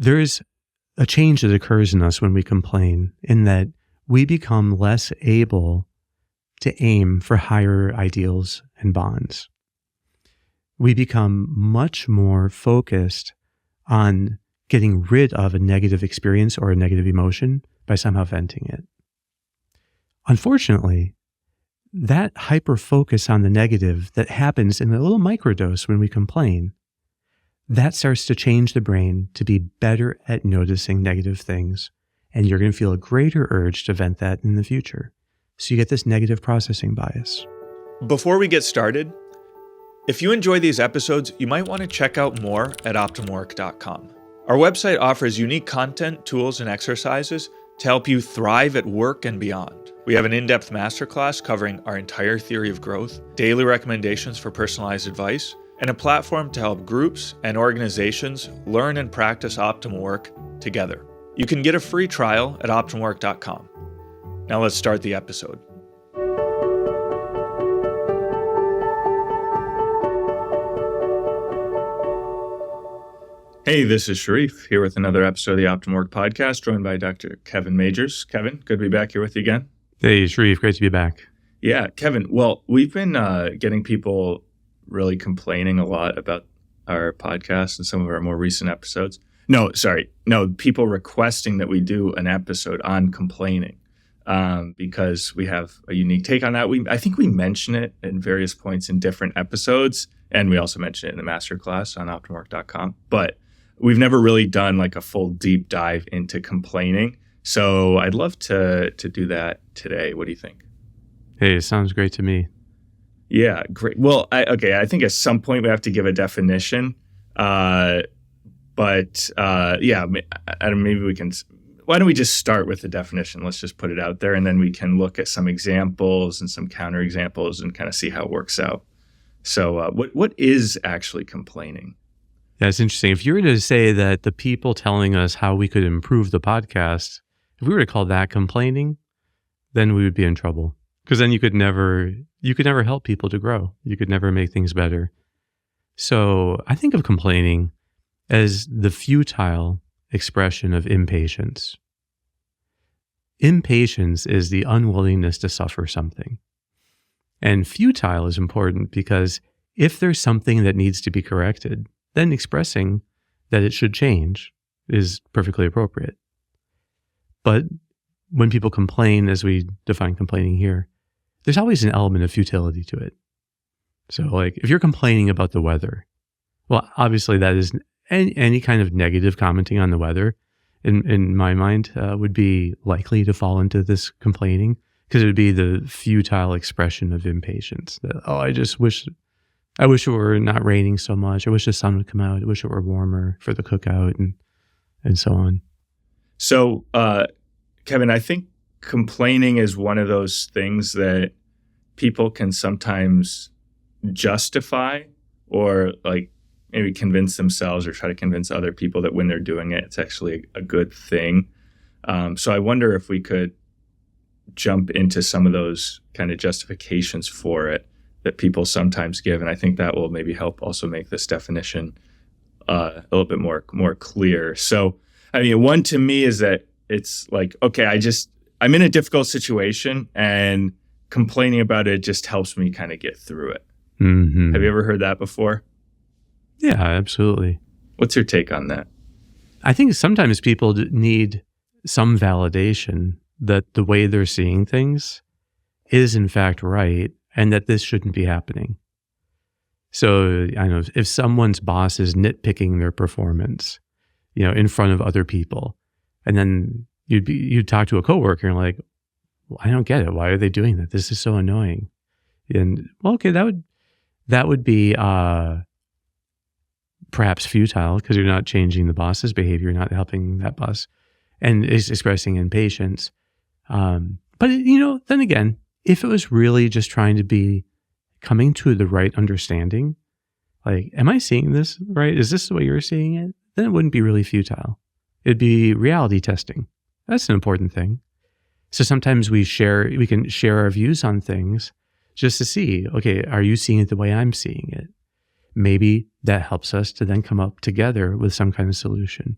there is a change that occurs in us when we complain, in that we become less able to aim for higher ideals and bonds. We become much more focused on getting rid of a negative experience or a negative emotion by somehow venting it. Unfortunately, that hyper-focus on the negative that happens in a little microdose when we complain, that starts to change the brain to be better at noticing negative things, and you're going to feel a greater urge to vent that in the future. So you get this negative processing bias. Before we get started, if you enjoy these episodes, you might want to check out more at optimwork.com. Our website offers unique content, tools, and exercises to help you thrive at work and beyond. We have an in-depth masterclass covering our entire theory of growth, daily recommendations for personalized advice, and a platform to help groups and organizations learn and practice optimal work together. You can get a free trial at optimwork.com. Now let's start the episode. Hey, this is Sharif here with another episode of the Optimal Work Podcast, joined by Dr. Kevin Majeres. Kevin, good to be back here with you again. Hey, Sharif, great to be back. Yeah, Kevin, well, we've been getting people really complaining a lot about our podcast and some of our more recent episodes. People requesting that we do an episode on complaining because we have a unique take on that. I think we mention it in various points in different episodes, and we also mention it in the masterclass on optimwork.com. But we've never really done like a full deep dive into complaining. So I'd love to do that today. What do you think? Hey, it sounds great to me. Yeah, great. Well, I think at some point we have to give a definition. Maybe we can. Why don't we just start with the definition? Let's just put it out there, and then we can look at some examples and some counterexamples and kind of see how it works out. So what is actually complaining? Yeah, it's interesting. If you were to say that the people telling us how we could improve the podcast, if we were to call that complaining, then we would be in trouble. Because then you could never help people to grow. You could never make things better. So I think of complaining as the futile expression of impatience. Impatience is the unwillingness to suffer something. And futile is important because if there's something that needs to be corrected, then expressing that it should change is perfectly appropriate. But when people complain, as we define complaining here, there's always an element of futility to it. So like if you're complaining about the weather, well, obviously that is any kind of negative commenting on the weather, in my mind, would be likely to fall into this complaining, because it would be the futile expression of impatience. That, I wish it were not raining so much. I wish the sun would come out. I wish it were warmer for the cookout and so on. So, Kevin, I think complaining is one of those things that people can sometimes justify or like maybe convince themselves or try to convince other people that when they're doing it, it's actually a good thing. So I wonder if we could jump into some of those kind of justifications for it that people sometimes give. And I think that will maybe help also make this definition a little bit more clear. So, I mean, one to me is that it's like, okay, I'm in a difficult situation and complaining about it just helps me kind of get through it. Mm-hmm. Have you ever heard that before? Yeah, absolutely. What's your take on that? I think sometimes people need some validation that the way they're seeing things is in fact right and that this shouldn't be happening. So I know if someone's boss is nitpicking their performance, in front of other people, and then you'd talk to a coworker and like, well, I don't get it. Why are they doing that? This is so annoying. And well, okay, that would be perhaps futile because you're not changing the boss's behavior, you're not helping that boss, and is expressing impatience. But then again, if it was really just trying to be coming to the right understanding, like, am I seeing this right? Is this the way you're seeing it? Then it wouldn't be really futile. It'd be reality testing. That's an important thing. So sometimes we can share our views on things just to see, okay, are you seeing it the way I'm seeing it? Maybe that helps us to then come up together with some kind of solution.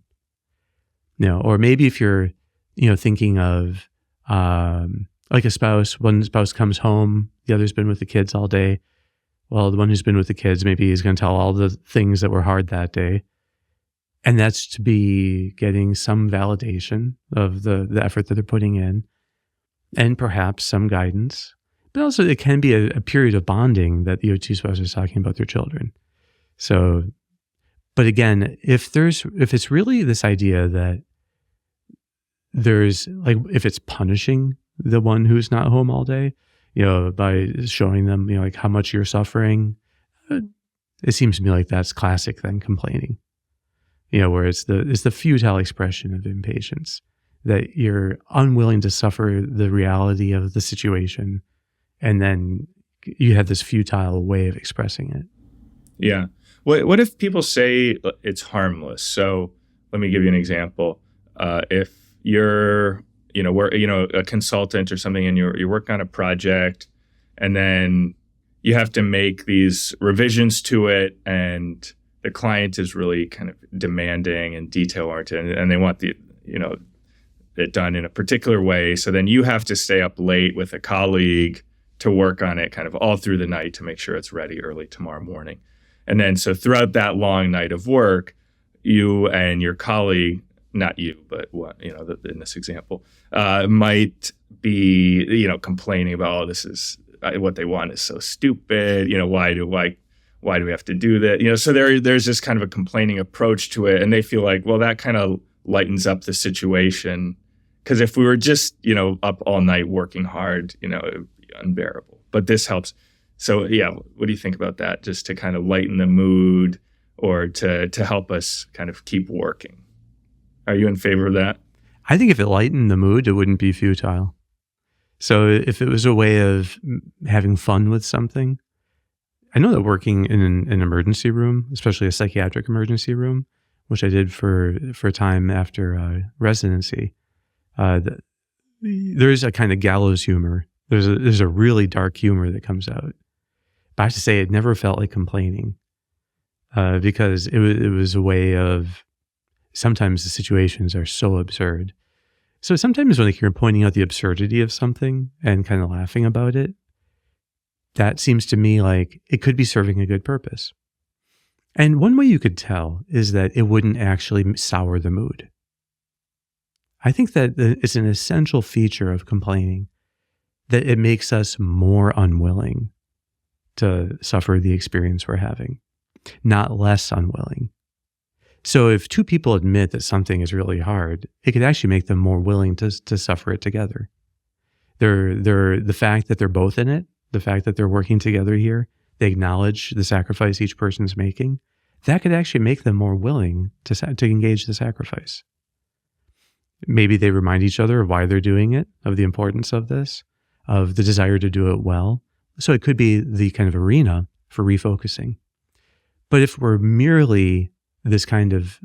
Or maybe if you're, thinking of like a spouse, one spouse comes home, the other's been with the kids all day. Well, the one who's been with the kids maybe is going to tell all the things that were hard that day. And that's to be getting some validation of the effort that they're putting in, and perhaps some guidance. But also it can be a period of bonding that the two spouses are talking about their children. So, but again, if it's really this idea that there's like, if it's punishing the one who's not home all day, by showing them, like how much you're suffering, it seems to me like that's classic then complaining, where it's the futile expression of impatience, that you're unwilling to suffer the reality of the situation. And then you have this futile way of expressing it. Yeah. What if people say it's harmless? So let me give you an example. If you're, a consultant or something, and you're working on a project, and then you have to make these revisions to it, and the client is really kind of demanding and detail oriented, and they want it done in a particular way. So then you have to stay up late with a colleague to work on it kind of all through the night to make sure it's ready early tomorrow morning. And then so throughout that long night of work, you and your colleague, not you, but in this example, might be, complaining about, this is what they want is so stupid. Why do we have to do that? So there's this kind of a complaining approach to it. And they feel like, well, that kind of lightens up the situation. Because if we were just, up all night working hard, it would be unbearable. But this helps. So yeah, what do you think about that? Just to kind of lighten the mood, or to help us kind of keep working. Are you in favor of that? I think if it lightened the mood, it wouldn't be futile. So if it was a way of having fun with something, I know that working in an emergency room, especially a psychiatric emergency room, which I did for a time after residency, there's a kind of gallows humor. There's a really dark humor that comes out. But I have to say, it never felt like complaining, because it was a way of, sometimes the situations are so absurd. So sometimes when you're pointing out the absurdity of something and kind of laughing about it, that seems to me like it could be serving a good purpose. And one way you could tell is that it wouldn't actually sour the mood. I think that it's an essential feature of complaining, that it makes us more unwilling to suffer the experience we're having, not less unwilling. So if two people admit that something is really hard, it could actually make them more willing to suffer it together. The fact that they're both in it, the fact that they're working together here, they acknowledge the sacrifice each person's making, that could actually make them more willing to engage the sacrifice. Maybe they remind each other of why they're doing it, of the importance of this, of the desire to do it well. So it could be the kind of arena for refocusing. But if we're merely this kind of,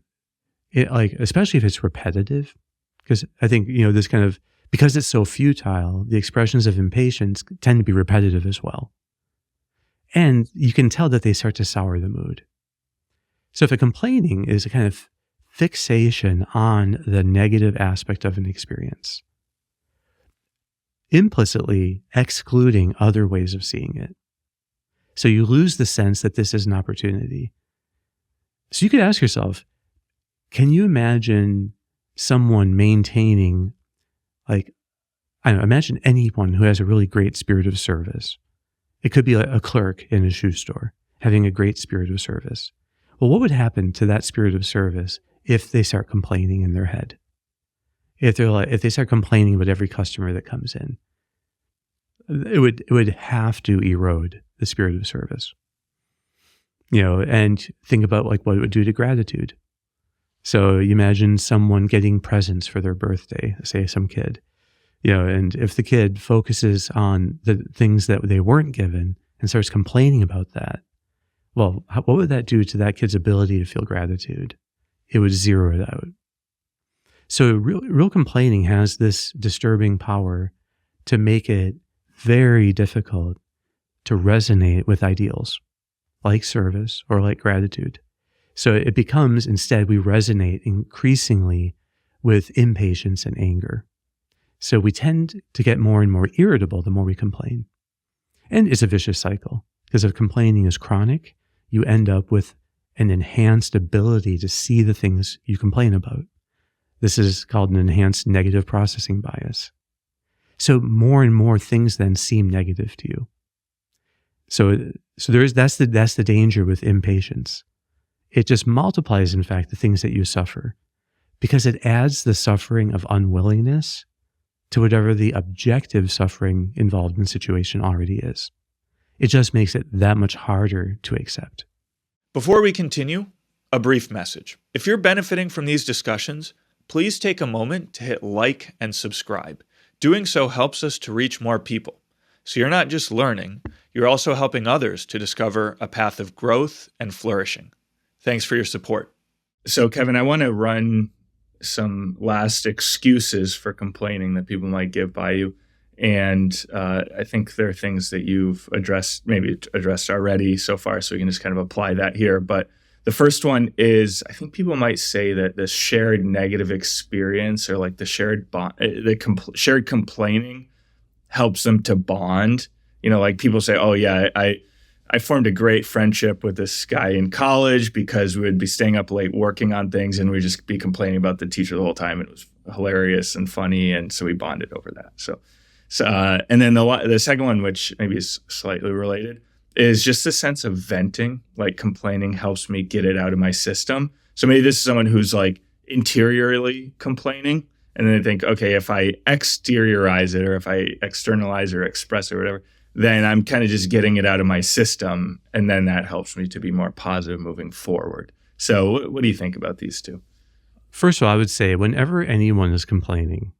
especially if it's repetitive, because I think, this kind of, because it's so futile, the expressions of impatience tend to be repetitive as well. And you can tell that they start to sour the mood. So if a complaining is a kind of fixation on the negative aspect of an experience, implicitly excluding other ways of seeing it. So you lose the sense that this is an opportunity. So you could ask yourself, can you imagine someone maintaining, imagine anyone who has a really great spirit of service. It could be a clerk in a shoe store having a great spirit of service. Well, what would happen to that spirit of service if they start complaining in their head? If they start complaining about every customer that comes in, it would have to erode the spirit of service. And think about what it would do to gratitude. So you imagine someone getting presents for their birthday, say some kid, and if the kid focuses on the things that they weren't given and starts complaining about that, well, what would that do to that kid's ability to feel gratitude? It would zero it out. So real complaining has this disturbing power to make it very difficult to resonate with ideals like service or like gratitude. So it becomes, instead, we resonate increasingly with impatience and anger. So we tend to get more and more irritable the more we complain. And it's a vicious cycle, because if complaining is chronic, you end up with an enhanced ability to see the things you complain about. This is called an enhanced negative processing bias. So more and more things then seem negative to you. So that's the danger with impatience. It just multiplies, in fact, the things that you suffer, because it adds the suffering of unwillingness to whatever the objective suffering involved in the situation already is. It just makes it that much harder to accept. Before we continue, a brief message. If you're benefiting from these discussions, please take a moment to hit like and subscribe. Doing so helps us to reach more people. So you're not just learning, you're also helping others to discover a path of growth and flourishing. Thanks for your support. So, Kevin, I want to run some last excuses for complaining that people might give by you. And I think there are things that you've maybe addressed already so far, so we can just kind of apply that here. But the first one is, I think people might say that the shared negative experience, or like the shared shared complaining, helps them to bond. You know, like people say, oh yeah, I formed a great friendship with this guy in college because we would be staying up late working on things, and we'd just be complaining about the teacher the whole time. And it was hilarious and funny, and so we bonded over that. So and then the second one, which maybe is slightly related, is just a sense of venting. Like complaining helps me get it out of my system. So maybe this is someone who's like interiorly complaining, and then they think, okay, if I exteriorize it, or if I externalize or express it or whatever, then I'm kind of just getting it out of my system, and then that helps me to be more positive moving forward. So what do you think about these two? First of all, I would say whenever anyone is complaining,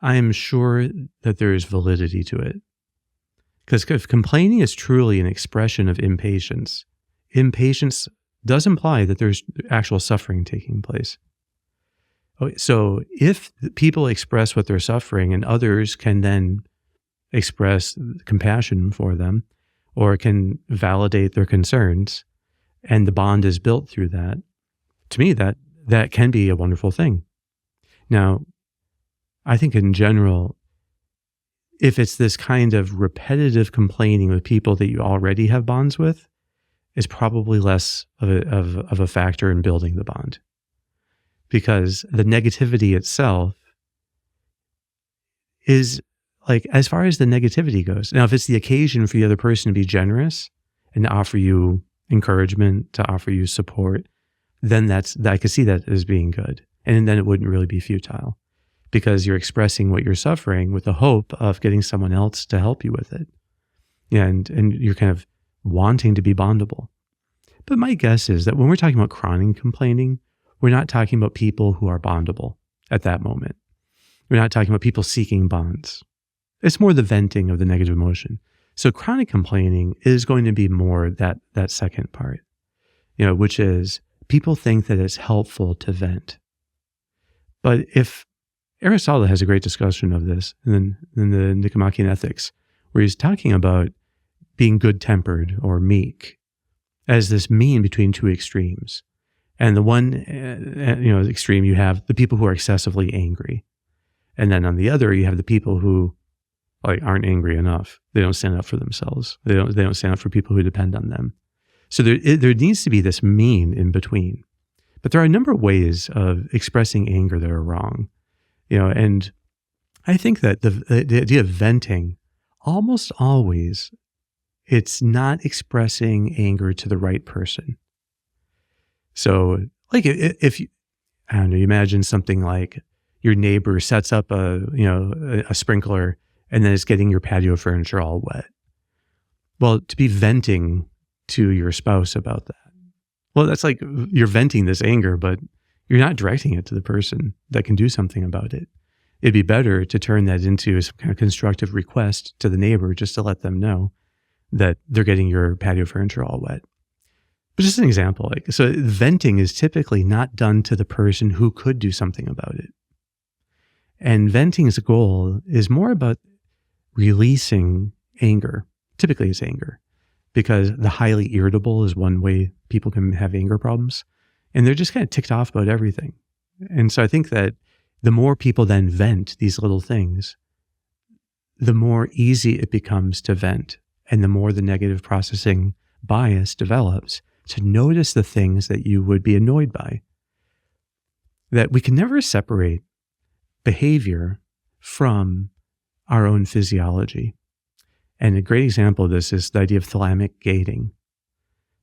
I am sure that there is validity to it. Because if complaining is truly an expression of impatience, impatience does imply that there's actual suffering taking place. Okay, so if people express what they're suffering and others can then express compassion for them or can validate their concerns, and the bond is built through that, to me, that can be a wonderful thing. Now, I think in general, if it's this kind of repetitive complaining with people that you already have bonds with, it's probably less of a factor in building the bond. Because the negativity itself is like, as far as the negativity goes. Now, if it's the occasion for the other person to be generous and to offer you encouragement, to offer you support, then I could see that as being good. And then it wouldn't really be futile, because you're expressing what you're suffering with the hope of getting someone else to help you with it. And you're kind of wanting to be bondable. But my guess is that when we're talking about chronic complaining, we're not talking about people who are bondable at that moment. We're not talking about people seeking bonds. It's more the venting of the negative emotion. So chronic complaining is going to be more that second part, which is people think that it's helpful to vent. But if Aristotle has a great discussion of this in the Nicomachean Ethics, where he's talking about being good-tempered or meek as this mean between two extremes. And the one extreme, you have the people who are excessively angry. And then on the other, you have the people who aren't angry enough. They don't stand up for themselves. They don't stand up for people who depend on them. So there needs to be this mean in between. But there are a number of ways of expressing anger that are wrong. And I think that the idea of venting, almost always, it's not expressing anger to the right person. So, if you imagine something like your neighbor sets up a sprinkler and then it's getting your patio furniture all wet. Well, to be venting to your spouse about that, well, that's like you're venting this anger, but you're not directing it to the person that can do something about it. It'd be better to turn that into some kind of constructive request to the neighbor, just to let them know that they're getting your patio furniture all wet. But just an example, so venting is typically not done to the person who could do something about it. And venting's goal is more about releasing anger. Typically it's anger, because the highly irritable is one way people can have anger problems. And they're just kind of ticked off about everything. And so I think that the more people then vent these little things, the more easy it becomes to vent, and the more the negative processing bias develops to notice the things that you would be annoyed by. That we can never separate behavior from our own physiology. And a great example of this is the idea of thalamic gating.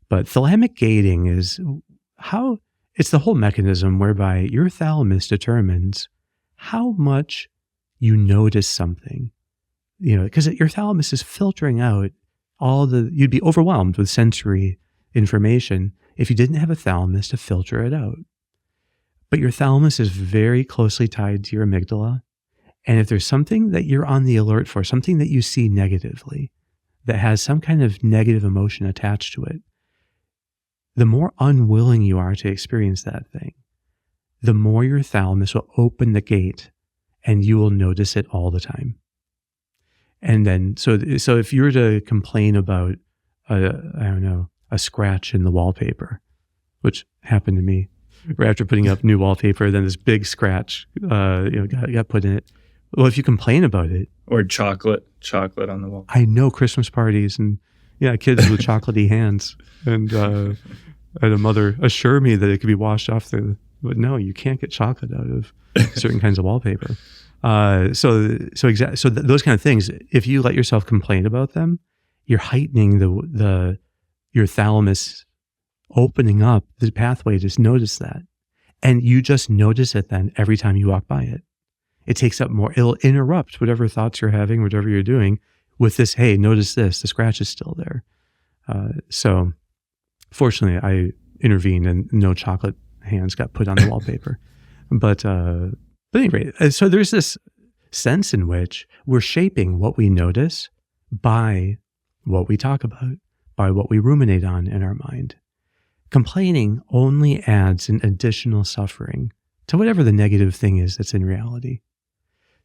But thalamic gating is it's the whole mechanism whereby your thalamus determines how much you notice something. Because your thalamus is filtering out you'd be overwhelmed with sensory information if you didn't have a thalamus to filter it out. But your thalamus is very closely tied to your amygdala. And if there's something that you're on the alert for, something that you see negatively, that has some kind of negative emotion attached to it, the more unwilling you are to experience that thing, the more your thalamus will open the gate and you will notice it all the time. And then, so if you were to complain about, a scratch in the wallpaper, which happened to me, right after putting up new wallpaper, then this big scratch, got put in it. Well, if you complain about it, or chocolate on the wall. I know Christmas parties and kids with chocolatey hands, and I had a mother assure me that it could be washed off but no, you can't get chocolate out of certain kinds of wallpaper. So those kind of things, if you let yourself complain about them, you're heightening your thalamus opening up the pathway to notice that. And you just notice it then every time you walk by it. It takes up more, it'll interrupt whatever thoughts you're having, whatever you're doing with this, hey, notice this, the scratch is still there. So fortunately I intervened and no chocolate hands got put on the wallpaper. But anyway, so there's this sense in which we're shaping what we notice by what we talk about, by what we ruminate on in our mind. Complaining only adds an additional suffering to whatever the negative thing is that's in reality.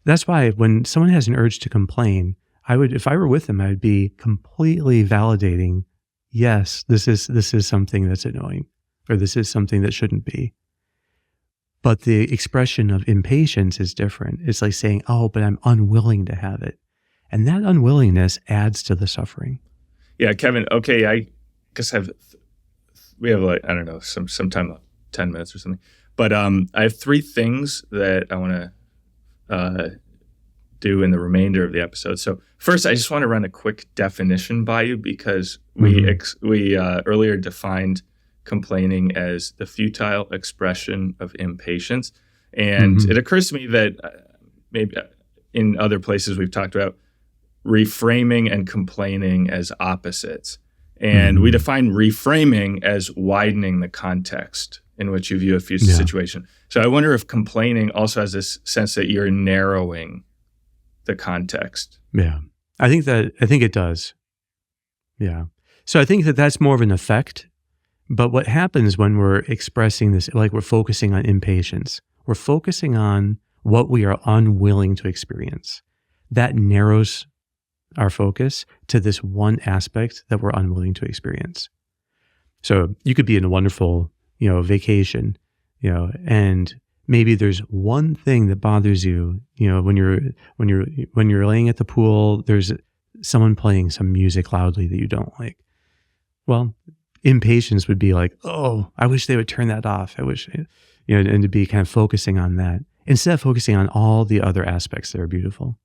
That's why when someone has an urge to complain, if I were with them, I would be completely validating, yes, this is something that's annoying, or this is something that shouldn't be. But the expression of impatience is different. It's like saying, oh, but I'm unwilling to have it. And that unwillingness adds to the suffering. Yeah, Kevin, okay, I guess we have some time left, 10 minutes or something. But I have 3 things that I want to do in the remainder of the episode. So first, I just want to run a quick definition by you, because we earlier defined complaining as the futile expression of impatience. And it occurs to me that maybe in other places we've talked about reframing and complaining as opposites. And we define reframing as widening the context in which you view a situation. So I wonder if complaining also has this sense that you're narrowing the context. Yeah, I think it does. Yeah. So I think that's more of an effect. But what happens when we're expressing this, like we're focusing on impatience, we're focusing on what we are unwilling to experience. That narrows our focus to this one aspect that we're unwilling to experience. So you could be in a wonderful, vacation, and maybe there's one thing that bothers you, when you're laying at the pool, there's someone playing some music loudly that you don't like. Well, impatience would be like, oh, I wish they would turn that off. I wish, and to be kind of focusing on that instead of focusing on all the other aspects that are beautiful.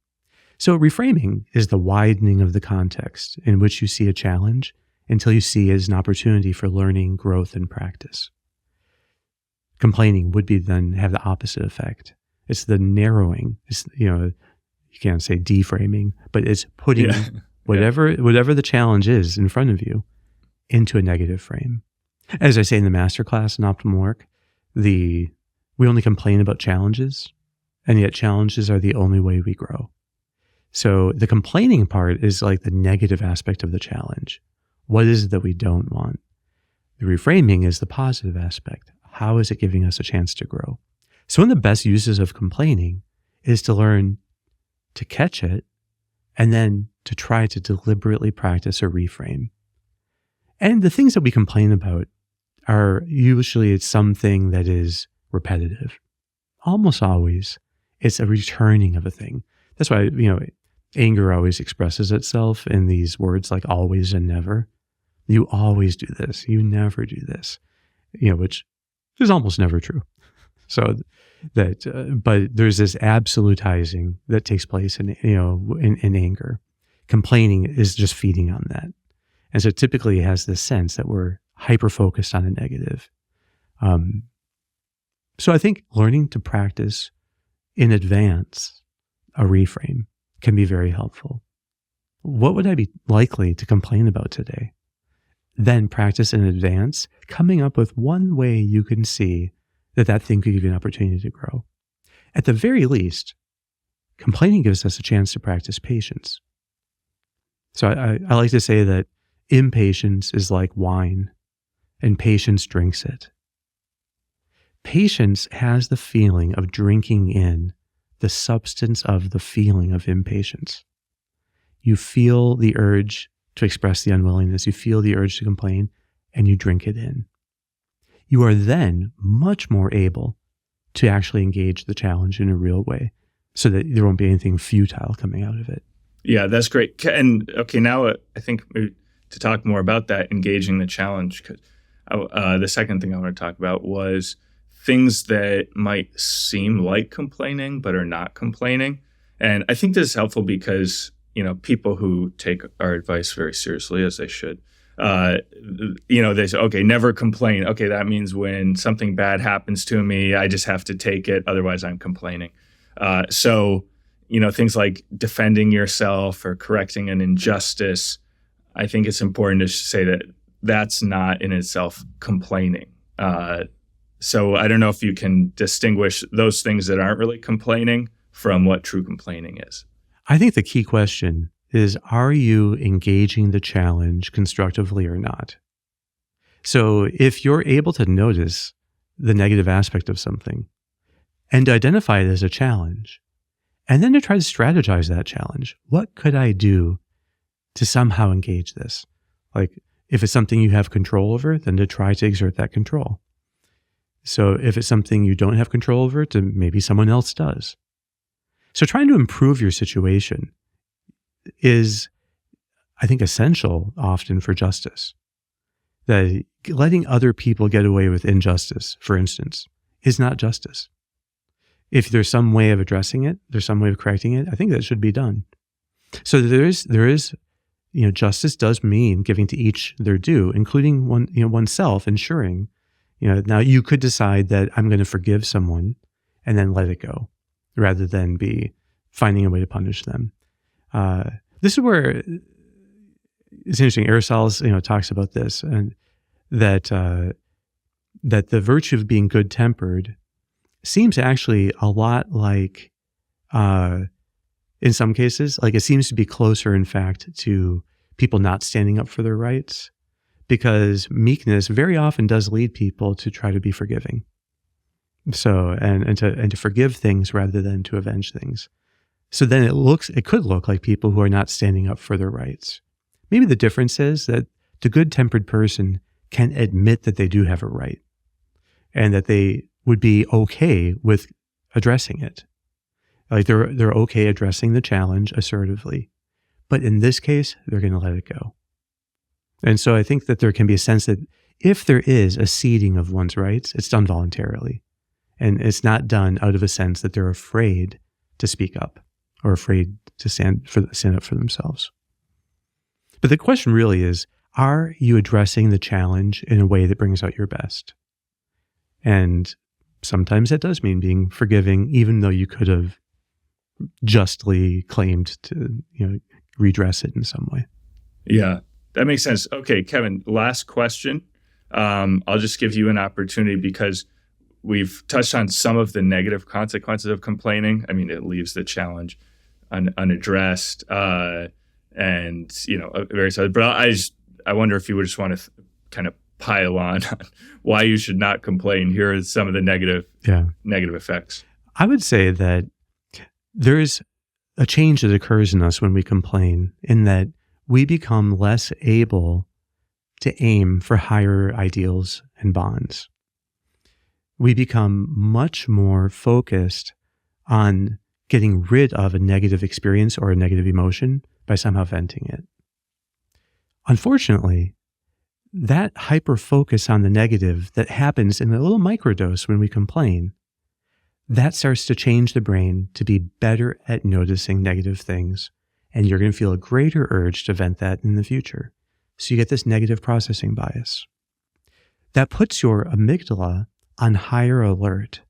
So reframing is the widening of the context in which you see a challenge until you see it as an opportunity for learning, growth, and practice. Complaining would be then have the opposite effect. It's the narrowing. It's, you can't say deframing, but it's putting whatever the challenge is in front of you into a negative frame. As I say in the masterclass in Optimal Work, we only complain about challenges, and yet challenges are the only way we grow. So the complaining part is like the negative aspect of the challenge. What is it that we don't want? The reframing is the positive aspect. How is it giving us a chance to grow? So one of the best uses of complaining is to learn to catch it and then to try to deliberately practice a reframe. And the things that we complain about are usually it's something that is repetitive. almost always it's a returning of a thing. That's why, anger always expresses itself in these words like always and never. You always do this. You never do this, which is almost never true. So but there's this absolutizing that takes place in anger. Complaining is just feeding on that. And so typically it has this sense that we're hyper-focused on a negative. So I think learning to practice in advance a reframe can be very helpful. What would I be likely to complain about today? Then practice in advance, coming up with one way you can see that thing could give you an opportunity to grow. At the very least, complaining gives us a chance to practice patience. So I like to say that impatience is like wine, and patience drinks it. Patience has the feeling of drinking in the substance of the feeling of impatience. You feel the urge to express the unwillingness. You feel the urge to complain, and you drink it in. You are then much more able to actually engage the challenge in a real way so that there won't be anything futile coming out of it. Yeah, that's great. And okay, now I think maybe to talk more about that, engaging the challenge, because the second thing I want to talk about was things that might seem like complaining but are not complaining. And I think this is helpful because, people who take our advice very seriously, as they should, they say, okay, never complain. Okay, that means when something bad happens to me, I just have to take it. Otherwise, I'm complaining. So things like defending yourself or correcting an injustice, I think it's important to say that that's not in itself complaining. So I don't know if you can distinguish those things that aren't really complaining from what true complaining is. I think the key question is, are you engaging the challenge constructively or not? So if you're able to notice the negative aspect of something and identify it as a challenge, and then to try to strategize that challenge, what could I do to somehow engage this? Like if it's something you have control over, then to try to exert that control. So if it's something you don't have control over, to maybe someone else does. So trying to improve your situation is, I think, essential often for justice. That letting other people get away with injustice, for instance, is not justice. If there's some way of addressing it, there's some way of correcting it, I think that should be done. So there is, justice does mean giving to each their due, including oneself, ensuring, now you could decide that I'm going to forgive someone and then let it go, rather than be finding a way to punish them. This is where it's interesting. Aristotle, talks about this, and that the virtue of being good-tempered seems actually a lot like, in some cases, like it seems to be closer, in fact, to people not standing up for their rights, because meekness very often does lead people to try to be forgiving. So, and to forgive things rather than to avenge things. So then it could look like people who are not standing up for their rights. Maybe the difference is that the good-tempered person can admit that they do have a right and that they would be okay with addressing it. Like they're okay addressing the challenge assertively. But in this case, they're going to let it go. And so I think that there can be a sense that if there is a ceding of one's rights, it's done voluntarily. And it's not done out of a sense that they're afraid to speak up or afraid to stand up for themselves. But the question really is, are you addressing the challenge in a way that brings out your best? And sometimes that does mean being forgiving, even though you could have justly claimed to, redress it in some way. Yeah, that makes sense. Okay, Kevin, last question. I'll just give you an opportunity because we've touched on some of the negative consequences of complaining. I mean, it leaves the challenge unaddressed, and very sad. But I wonder if you would just want to kind of pile on why you should not complain. Here are some of the negative effects. I would say that there is a change that occurs in us when we complain, in that we become less able to aim for higher ideals and bonds. we become much more focused on getting rid of a negative experience or a negative emotion by somehow venting it. Unfortunately, that hyper focus on the negative that happens in a little microdose when we complain, that starts to change the brain to be better at noticing negative things. And you're going to feel a greater urge to vent that in the future. So you get this negative processing bias. That puts your amygdala on higher alert.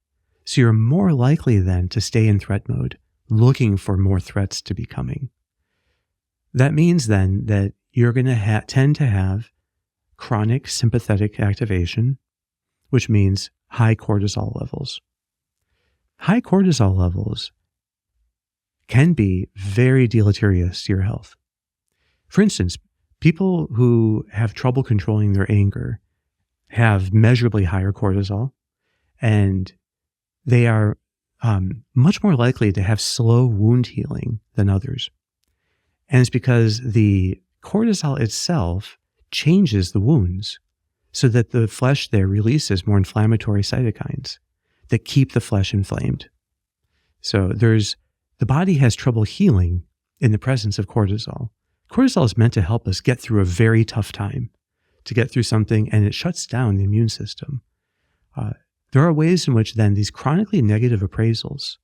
So you're more likely then to stay in threat mode, looking for more threats to be coming. That means then that you're going to tend to have chronic sympathetic activation, which means high cortisol levels. High cortisol levels can be very deleterious to your health. For instance, people who have trouble controlling their anger have measurably higher cortisol, and they are much more likely to have slow wound healing than others. And it's because the cortisol itself changes the wounds so that the flesh there releases more inflammatory cytokines that keep the flesh inflamed. So the body has trouble healing in the presence of cortisol. Cortisol is meant to help us get through a very tough time, to get through something, and it shuts down the immune system. There are ways in which then these chronically negative appraisals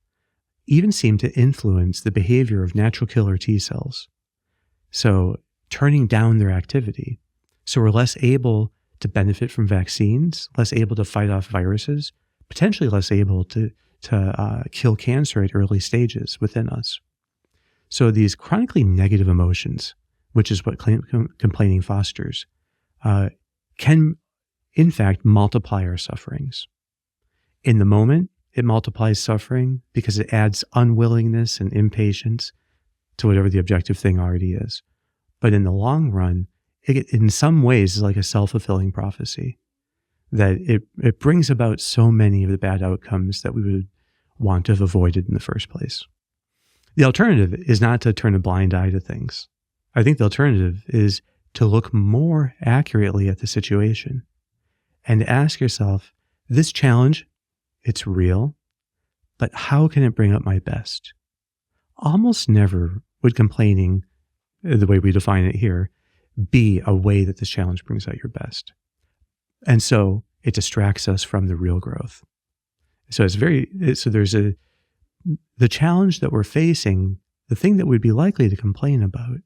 even seem to influence the behavior of natural killer T cells. So turning down their activity. So we're less able to benefit from vaccines, less able to fight off viruses, potentially less able to kill cancer at early stages within us. So these chronically negative emotions, which is what complaining fosters, can in fact multiply our sufferings. In the moment, it multiplies suffering because it adds unwillingness and impatience to whatever the objective thing already is. But in the long run, it in some ways is like a self-fulfilling prophecy, that it brings about so many of the bad outcomes that we would want to have avoided in the first place. The alternative is not to turn a blind eye to things. I think the alternative is to look more accurately at the situation and ask yourself, this challenge, it's real, but how can it bring up my best? Almost never would complaining, the way we define it here, be a way that this challenge brings out your best. And so it distracts us from the real growth. So the challenge that we're facing, the thing that we'd be likely to complain about,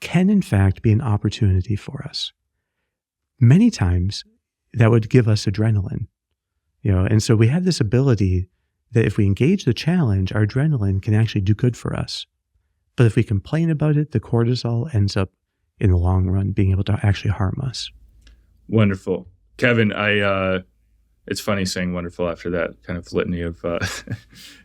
can in fact be an opportunity for us. Many times that would give us adrenaline, and so we have this ability that if we engage the challenge, our adrenaline can actually do good for us. But if we complain about it, the cortisol ends up in the long run being able to actually harm us. Wonderful. Kevin, it's funny saying wonderful after that kind of litany of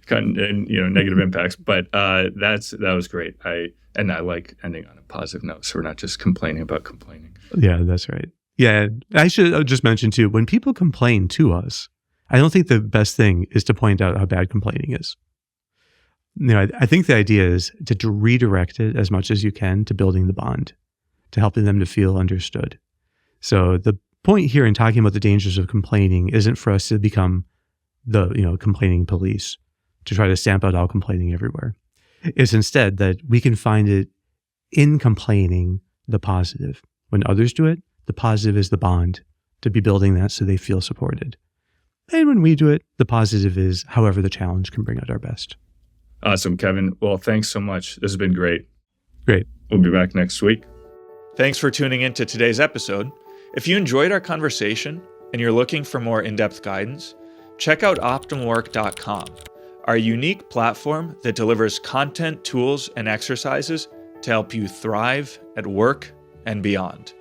negative impacts, but that was great. I like ending on a positive note, so we're not just complaining about complaining. Yeah, that's right. Yeah, I should just mention too, when people complain to us, I don't think the best thing is to point out how bad complaining is. I think the idea is to redirect it as much as you can to building the bond, to helping them to feel understood. So the point here in talking about the dangers of complaining isn't for us to become the complaining police, to try to stamp out all complaining everywhere. It's instead that we can find it in complaining the positive. When others do it, the positive is the bond, to be building that so they feel supported. And when we do it, the positive is however the challenge can bring out our best. Awesome, Kevin. Well, thanks so much. This has been great. Great. We'll be back next week. Thanks for tuning in to today's episode. If you enjoyed our conversation and you're looking for more in-depth guidance, check out optimwork.com, our unique platform that delivers content, tools, and exercises to help you thrive at work and beyond.